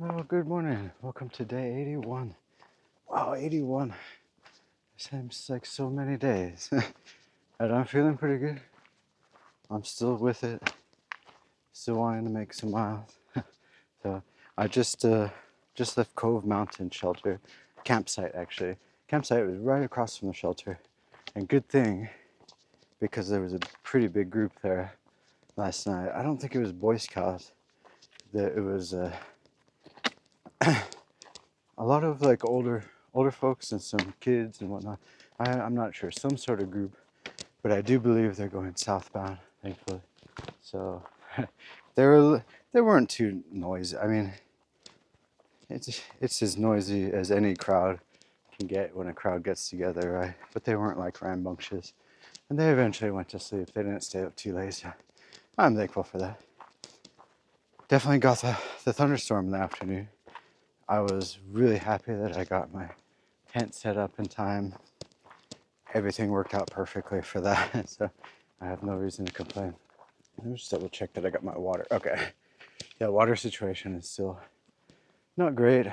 Oh, good morning. Welcome to day 81. Wow, 81. Seems like so many days. And I'm feeling pretty good. I'm still with it. Still wanting to make some miles. So I just left Cove Mountain Shelter. Campsite, actually. Campsite was right across from the shelter. And good thing, because there was a pretty big group there last night. I don't think it was Boy Scouts. It was a lot of like older folks and some kids and whatnot. I'm not sure, some sort of group, but I do believe they're going southbound, thankfully. So they weren't too noisy. I mean, it's as noisy as any crowd can get when a crowd gets together, right? But they weren't like rambunctious, and they eventually went to sleep. They didn't stay up too late. So I'm thankful for that. Definitely got the thunderstorm in the afternoon. I was really happy that I got my tent set up in time. Everything worked out perfectly for that, so I have no reason to complain. Let me just double check that I got my water. Okay. Yeah, water situation is still not great.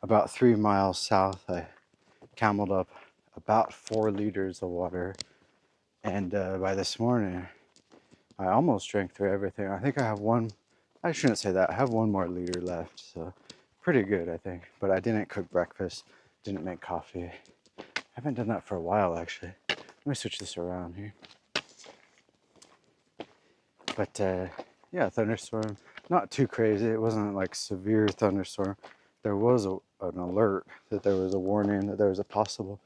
About 3 miles south, I cameled up about 4 liters of water, and by this morning, I almost drank through everything. I think I have one. I shouldn't say that. I have 1 more liter left, so pretty good, I think. But I didn't cook breakfast, didn't make coffee. I haven't done that for a while, actually. Let me switch this around here. But yeah, thunderstorm. Not too crazy. It wasn't like severe thunderstorm. There was an alert that there was a warning that there was a possible.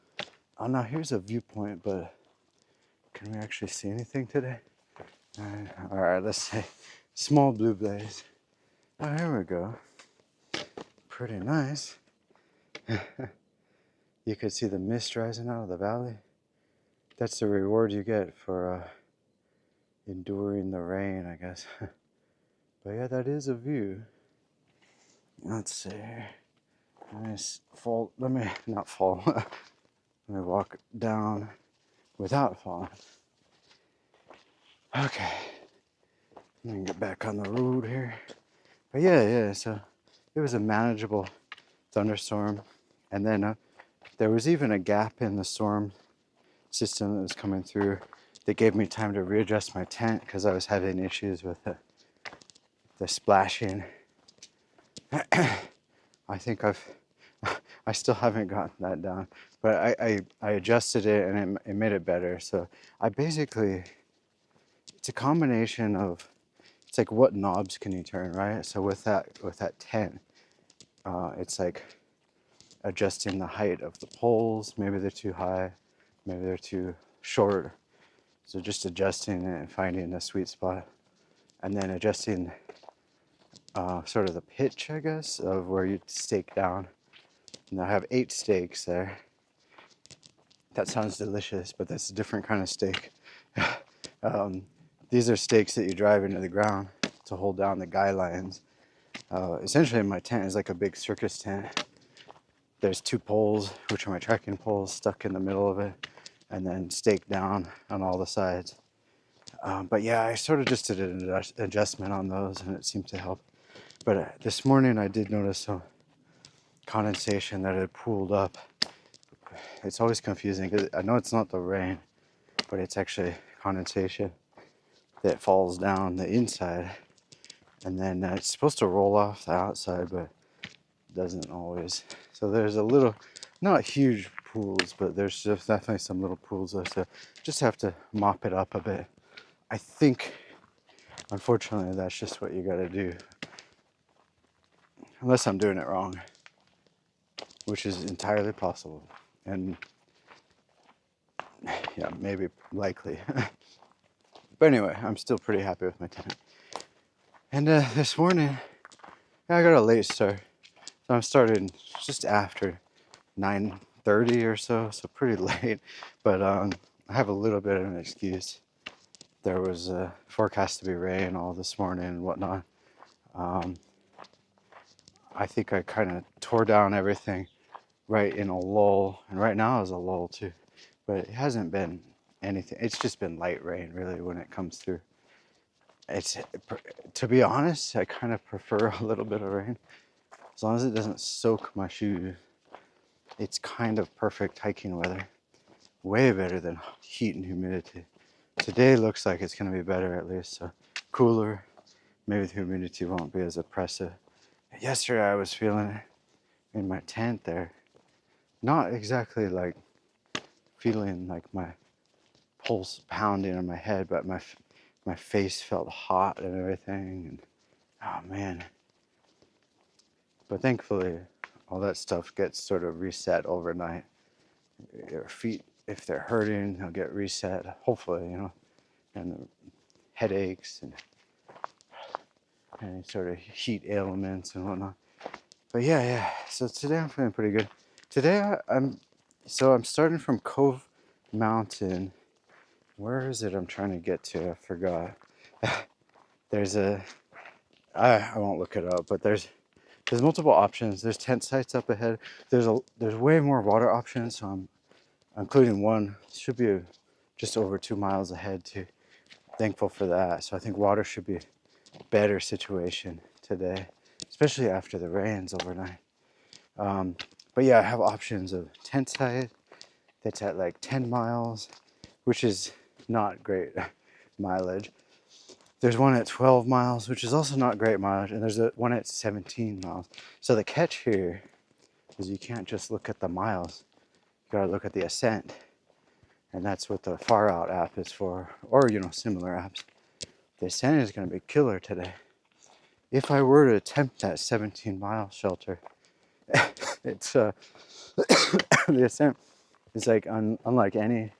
Oh, now here's a viewpoint, but can we actually see anything today? All right, let's say small blue blaze. Oh, here we go. Pretty nice. You could see the mist rising out of the valley. That's the reward you get for enduring the rain, I guess. But yeah, that is a view. Let's see. Let me not fall. Let me walk down without falling. Okay. Let me get back on the road here. But yeah, so it was a manageable thunderstorm. And then there was even a gap in the storm system that was coming through that gave me time to readjust my tent because I was having issues with the splashing. I think I still haven't gotten that down, but I adjusted it and it made it better. So I basically, it's a combination of, it's like what knobs can you turn, right? So with that tent, it's like adjusting the height of the poles. Maybe they're too high, maybe they're too short. So just adjusting it and finding a sweet spot, and then adjusting sort of the pitch, I guess, of where you stake down. And I have 8 stakes there. That sounds delicious, but that's a different kind of steak. These are stakes that you drive into the ground to hold down the guy lines. Essentially, my tent is like a big circus tent. There's 2 poles, which are my trekking poles, stuck in the middle of it, and then staked down on all the sides. But yeah, I sort of just did an adjustment on those, and it seemed to help. But this morning, I did notice some condensation that had pooled up. It's always confusing because I know it's not the rain, but it's actually condensation that falls down the inside, and then it's supposed to roll off the outside, but doesn't always. So there's a little, not huge pools, but there's just definitely some little pools there. So just have to mop it up a bit. I think, unfortunately, that's just what you got to do, unless I'm doing it wrong, which is entirely possible, and yeah, maybe likely. But anyway, I'm still pretty happy with my tent. And this morning, I got a late start. So I'm starting just after 9:30 or so pretty late. But I have a little bit of an excuse. There was forecast to be rain all this morning and whatnot. I think I kind of tore down everything right in a lull, and right now is a lull too. But it hasn't been anything. It's just been light rain really when it comes through. it's, to be honest, I kind of prefer a little bit of rain. As long as it doesn't soak my shoes, it's kind of perfect hiking weather. Way better than heat and humidity. Today looks like it's going to be better at least. So cooler. Maybe the humidity won't be as oppressive. Yesterday I was feeling it in my tent there. Not exactly like feeling like my pulse pounding in my head, but my face felt hot and everything. And oh man. But thankfully, all that stuff gets sort of reset overnight. Your feet, if they're hurting, they'll get reset, hopefully, and the headaches and any sort of heat ailments and whatnot. But yeah. So today I'm feeling pretty good. Today I'm starting from Cove Mountain. Where is it I'm trying to get to? I forgot. There's I won't look it up, but there's multiple options. There's tent sites up ahead. There's way more water options, so I'm including one. Should be just over 2 miles ahead too. Thankful for that. So I think water should be a better situation today, especially after the rains overnight. But yeah, I have options of tent site that's at like 10 miles, which is not great mileage. There's one at 12 miles, which is also not great mileage, and there's one at 17 miles. So the catch here is you can't just look at the miles. You gotta look at the ascent. And that's what the Far Out app is for, or similar apps. The ascent is gonna be killer today. If I were to attempt that 17-mile shelter, it's the ascent is like unlike any.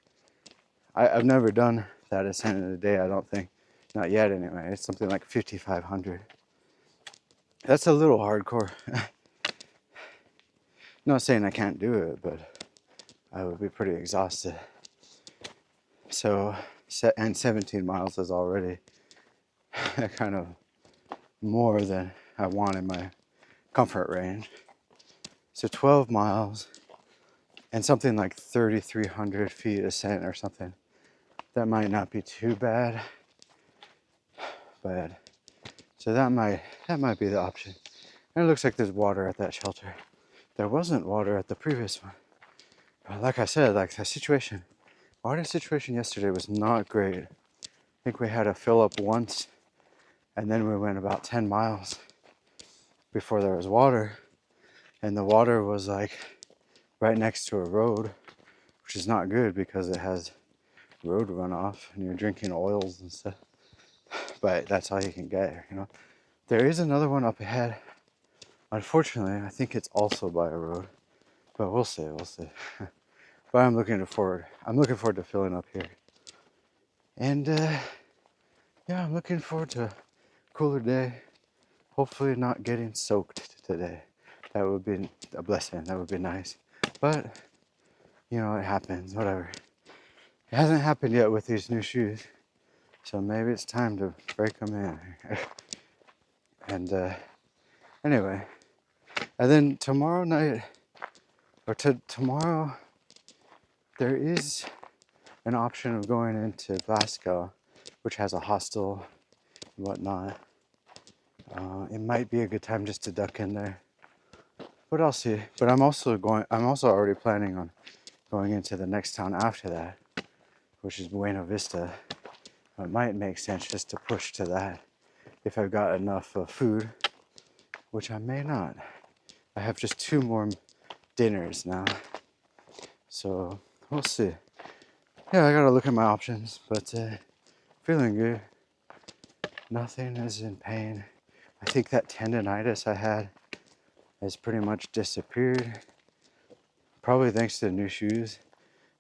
I've never done that ascent in a day, I don't think. Not yet, anyway. It's something like 5,500. That's a little hardcore. Not saying I can't do it, but I would be pretty exhausted. So, and 17 miles is already kind of more than I want in my comfort range. So 12 miles and something like 3,300 feet ascent or something. That might not be too bad, but so that might be the option. And it looks like there's water at that shelter. There wasn't water at the previous one. But like I said, like the water situation yesterday was not great. I think we had to fill up once, and then we went about 10 miles before there was water. And the water was like right next to a road, which is not good because it has road runoff and you're drinking oils and stuff. But that's all you can get, There is another one up ahead. Unfortunately, I think it's also by a road, but we'll see. But I'm looking forward to filling up here. And yeah, I'm looking forward to a cooler day. Hopefully not getting soaked today. That would be a blessing. That would be nice. But, it happens, whatever. It hasn't happened yet with these new shoes. So maybe it's time to break them in. And anyway. And then tomorrow night, or tomorrow, there is an option of going into Glasgow, which has a hostel and whatnot. It might be a good time just to duck in there. But I'll see. But I'm also already planning on going into the next town after that, which is Buena Vista. It might make sense just to push to that if I've got enough food, which I may not. I have just 2 more dinners now. So we'll see. Yeah, I gotta look at my options, but feeling good. Nothing is in pain. I think that tendonitis I had has pretty much disappeared. Probably thanks to the new shoes.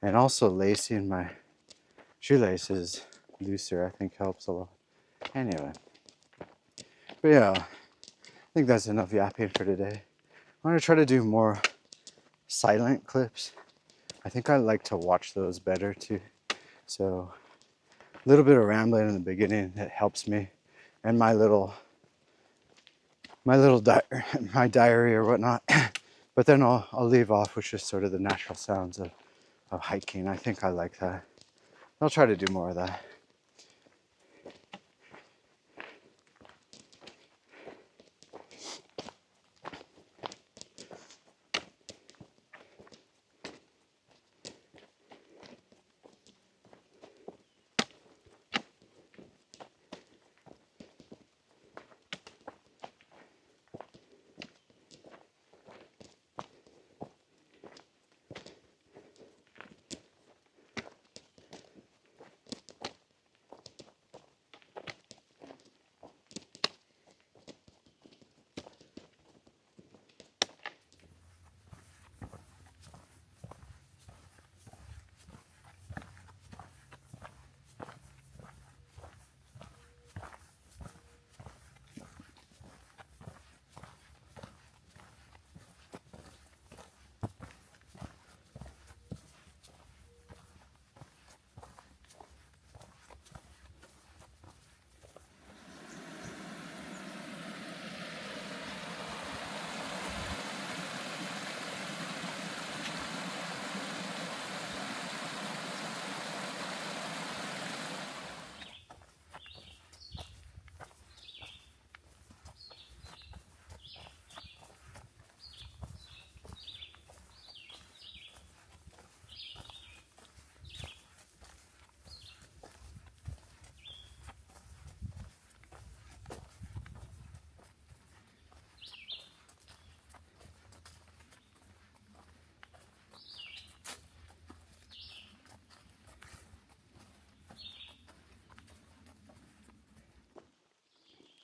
And also lacing my shoelaces looser, I think helps a lot. Anyway. But yeah, I think that's enough yapping for today. I'm gonna try to do more silent clips. I think I like to watch those better too. So a little bit of rambling in the beginning that helps me, and my diary or whatnot. But then I'll leave off with just sort of the natural sounds of hiking. I think I like that. I'll try to do more of that.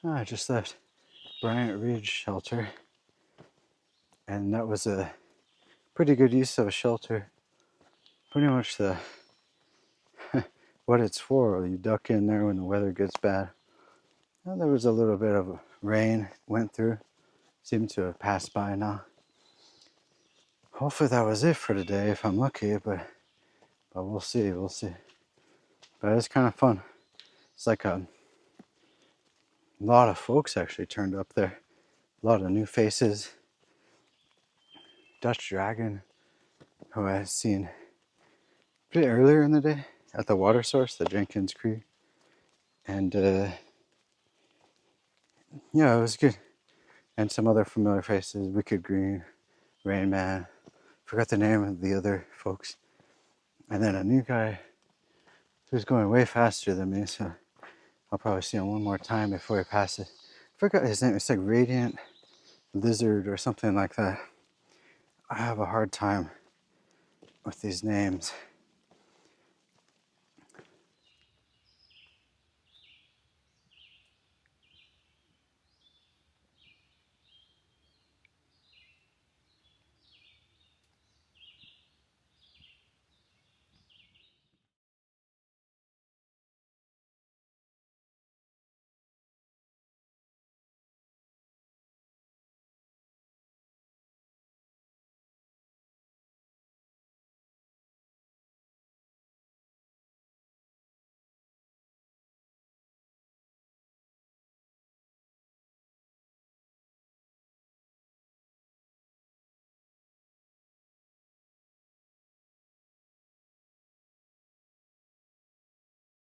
I just left Bryant Ridge Shelter, and that was a pretty good use of a shelter. Pretty much the what it's for. You duck in there when the weather gets bad. Well, there was a little bit of rain went through. Seemed to have passed by now. Hopefully that was it for today if I'm lucky, but we'll see, we'll see. But it's kind of fun. It's like a lot of folks actually turned up there. A lot of new faces. Dutch Dragon, who I had seen a bit earlier in the day at the water source, the Jenkins Creek. And yeah, it was good. And some other familiar faces, Wicked Green, Rain Man. Forgot the name of the other folks. And then a new guy who's going way faster than me, so I'll probably see him one more time before he passes. Forgot his name. It's like Radiant Lizard or something like that. I have a hard time with these names.